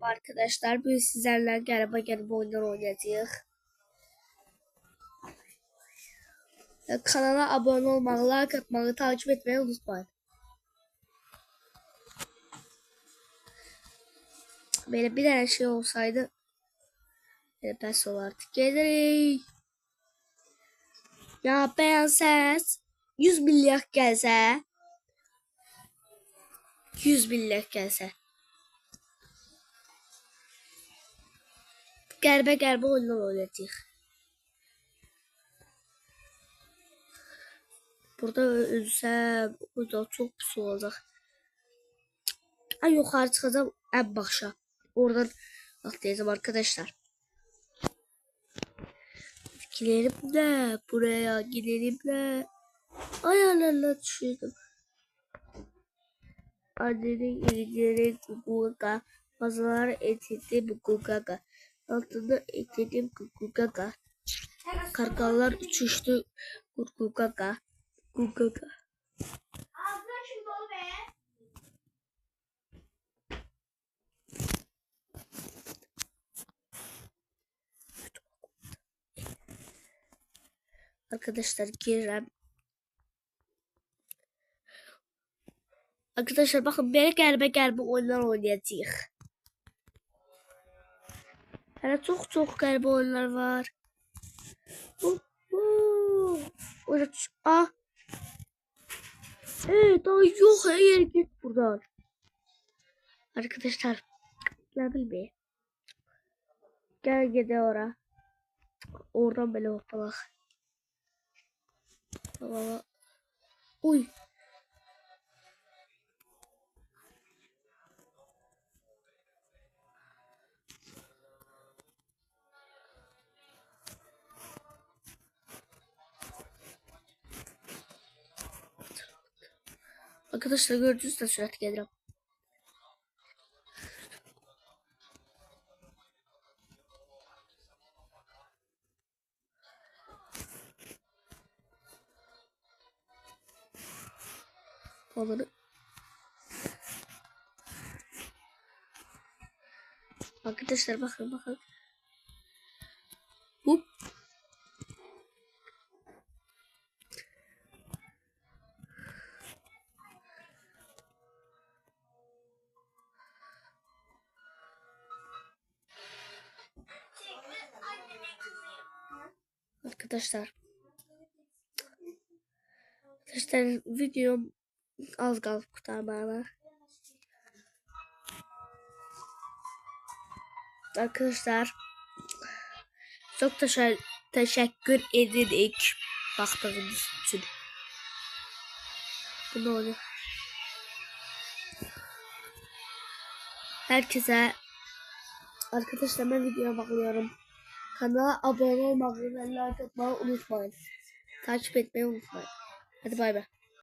Merhaba arkadaşlar. Bugün sizlerle galiba oyunlar oynayacağız. Kanala abone olmayı, like atmayı, takip etmeyi unutmayın. Böyle bir tane şey olsaydı pes olardı. Gelirik. Ya beğenseniz 100 milyar gelse 100 milyar gelse Qəribə oyunlar oynayacağıq. Burada ölsəm, burada çok pis olacaq. En yukarı çıkacağım, en başa. Oradan atlayacağım arkadaşlar. Gidelim de buraya gidelim de. Ayarlarla düşürdüm. Annenin elleri kukugaga. Masalar etildi kukugaga. Altında etildim kukugaga. Kargalar uçuştu kukugaga. Kukugaga. Arkadaşlar girelim. Arkadaşlar bakın böyle qəribə oyunlar oynayacağıq. Hələ çox qəribə oyunlar var. Orada daha yok hayır git buradan. Arkadaşlar ne bileyim. Gel gidelim oraya. Oradan böyle hoppalak. Uy. Arkadaşlar gördüğünüz de sürat gelirim. Onları arkadaşlar bakın. Hop. Arkadaşlar videom az kaldı kurtarmaya. Arkadaşlar çok teşekkür ederek baktığınız için. Bu ne oluyor? Herkese arkadaşlar ben videoya bakıyorum. Kanala abone olmayı ve like atmayı unutmayın. Takip etmeyi unutmayın. Hadi bay bay.